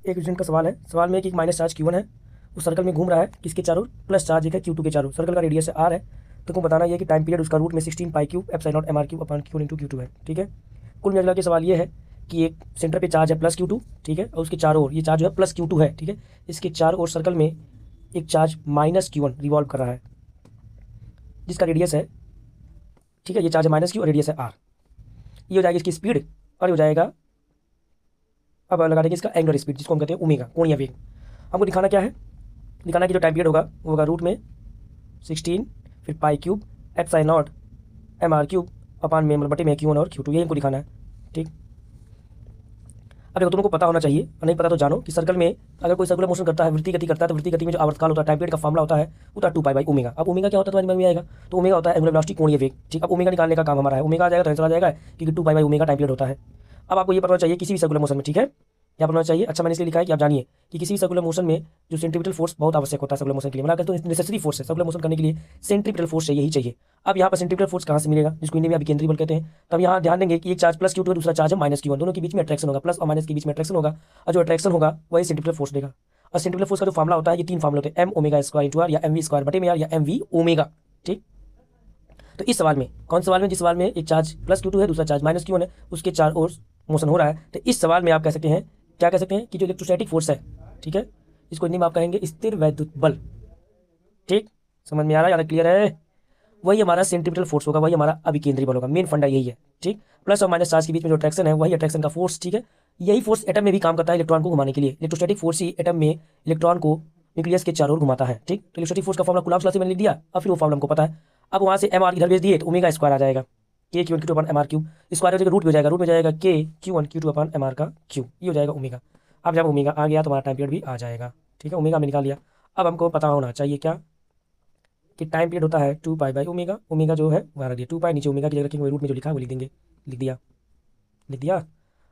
एक स्टूडेंट का सवाल है। सवाल में एक माइनस चार्ज Q1 है, उस सर्कल में घूम रहा है, किसके चारों प्लस चार्ज एक है Q2 के चारों। सर्कल का रेडियस है R है। तो तुमको बताना ये कि टाइम पीरियड उसका रूट में 16 पाई cube epsilon not MR cube upon Q1 into Q2 है। ठीक है। कुल मिला के सवाल ये है कि एक सेंटर पे चार्ज है प्लस Q2, ठीक है, और उसके चारों ओर ये चार्ज जो है प्लस Q2 है, ठीक है। इसके चारों ओर सर्कल में एक चार्ज माइनस Q1 रिवॉल्व कर रहा है, जिसका रेडियस है, ठीक है, ये चार्ज है माइनस Q और रेडियस है R। ये हो जाएगी इसकी स्पीड और ये हो जाएगा, अब लगा देंगे इसका एंगुलर स्पीड, जिसको हम कहते हैं ओमेगा, कोणीय वेग। हमको दिखाना क्या है, दिखाना कि जो टाइम पीरियड होगा वो होगा रूट में 16 फिर पाई cube epsilon not MR cube अपान में बटे में Q1 और Q2, ये हमको दिखाना है। ठीक। अब देखो तुमको पता होना चाहिए, और नहीं पता तो जानो कि सर्कल में अगर कोई सर्कुलर मोशन करता है, वृत्ति गति करता है, तो वृत्ति गति में जो आवर्तकाल होता है, टाइम पीरियड का फॉर्मूला होता है, वो होता है 2 पाई बाई ओमेगा। अब ओमेगा क्या होता है तुम्हारे दिमाग में आएगा, तो ओमेगा होता है एंगुलर वेलोसिटी, कोणीय वेग। ठीक। अब ओमेगा निकालने का काम हमारा है, ओमेगा आ जाएगा तो आंसर आ जाएगा, क्योंकि 2 pi by omega time period होता है। अब आपको ये पता होना चाहिए किसी भी सर्कुलर मोशन में, ठीक है, क्या पता होना चाहिए, अच्छा मैंने इसलिए लिखा है कि आप जानिए कि किसी भी सर्कुलर मोशन में जो सेंट्रीपिटल फोर्स बहुत आवश्यक होता है सर्कुलर मोशन के लिए, मतलब तो नेसेसरी फोर्स है सर्कुलर मोशन करने के लिए, सेंट्रीपिटल फोर्स चाहिए ही चाहिए। अब यहाँ पर सेंट्रीपिटल फोर्स कहाँ से मिलेगा, जिसको हिंदी में अभिकेंद्री बल कहते हैं। तब यहाँ ध्यान देंगे कि एक चार्ज प्लस Q2 है, दूसरा चार्ज है माइनस Q1, दोनों के बीच में अट्रैक्शन होगा, प्लस और माइनस के बीच में अट्रैक्शन होगा, और जो अट्रैक्शन होगा वही सेंट्रीपिटल फोर्स देगा। और सेंट्रीपिटल फोर्स का जो फॉर्मूला होता है, ये 3 फॉर्मूले होते हैं, M omega square into R या MV स्क्वायर बटे में R या MV ओमेगा। ठीक। तो इस सवाल में, कौन सवाल में, जिस सवाल में एक चार्ज प्लस Q2 है, दूसरा चार्ज माइनस Q1 है, उसके चार ओर मोशन हो रहा है, तो इस सवाल में आप कह सकते हैं, क्या कह सकते हैं कि जो इलेक्ट्रोस्टैटिक फोर्स है, ठीक है, इसको हिंदी में आप कहेंगे स्थिर वैद्युत बल। ठीक। समझ में आ रहा है, यार क्लियर है, वही हमारा सेंट्रीपिटल फोर्स होगा, वही हमारा अभिकेंद्री बल होगा, मेन फंडा यही है। ठीक। प्लस और माइनस चार्ज के बीच में जो अट्रैक्शन है, वही अट्रैक्शन का फोर्स। ठीक है। यही फोर्स एटम में भी काम करता है इलेक्ट्रॉन को घुमाने के लिए, इलेक्ट्रोस्टैटिक फोर्स ही एटम में इलेक्ट्रॉन को न्यूक्लियस के चारों ओर घुमाता है। ठीक। तो इलेक्ट्रोस्टैटिक फोर्स का फॉर्मूला कूलॉम्स लॉ से मैंने लिख दिया, और फिर वो फॉर्मूला हमको पता है। अब वहाँ से MR इधर भेज दिए तो ओमेगा स्क्वायर आ जाएगा, K Q1 Q2 upon MR cube, square हो जाएगा रूट में हो जाएगा, रूट में जाएगा K Q1 Q2 upon MR का क्यूब, ये हो जाएगा ओमेगा। अब जब ओमेगा आ गया तो हमारा टाइम पीरियड भी आ जाएगा। ठीक है, ओमेगा में निकाल लिया। अब हमको पता होना चाहिए क्या, कि टाइम पीरियड होता है 2 पाई बाई ओमेगा, ओमेगा जो है वहाँ रख दिया 2 पाई, नीचे ओमेगा की जगह रखेंगे, रूट में जो लिखा है वो लिख देंगे, लिख दिया, लिख दिया।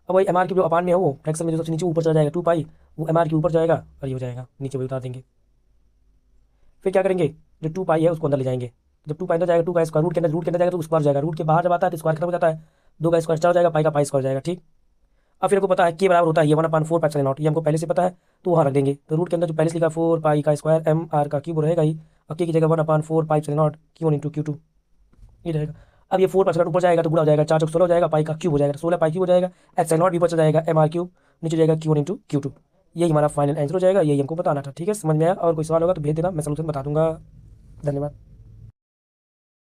अब वही MR क्यूब जो अपान में है वो फ्रैक्शन में जो सबसे नीचे ऊपर चला जाएगा 2 पाई, वो MR के ऊपर जाएगा और ये हो जाएगा, नीचे वही उतार देंगे। फिर क्या करेंगे, जो 2 पाई है उसको अंदर ले जाएंगे, जब 2 पाई अंदर जाएगा 2 का स्क्वायर, रूट के अंदर जाएगा तो स्क्वायर जाएगा, रूट के बाहर जब आता है तो स्क्वायर खत्म हो जाता है, 2 का स्क्वायर 4 हो जाएगा, पाई का पाई स्क्वायर जाएगा। ठीक। अब फिर हमको पता है K बराबर होता है ये 1/4 पाई एप्सिलॉन नॉट, ये हमको पहले से पता है, तो वहाँ रख देंगे। तो रूट के अंदर जो पहले से लिखा 4 पाई का स्क्वायर MR का क्यूब रहेगा ही, और K की जगह 1/4 pi epsilon not Q1 into Q2 ये रहेगा। अब ये 4 परसेंट ऊपर जाएगा तो गुणा हो जाएगा, 4 16 हो जाएगा, पाई का क्यूब हो जाएगा, 16 पाई क्यूब हो जाएगा, एप्सिलॉन नॉट भी ऊपर चला जाएगा, MR क्यूब नीचे जाएगा Q1 इंटू Q2। यही हमारा फाइनल आंसर हो जाएगा, यही हमको बताना था। ठीक है, समझ में आया, और कोई सवाल होगा तो भेज देना, मैं सलूशन बता दूंगा। धन्यवाद।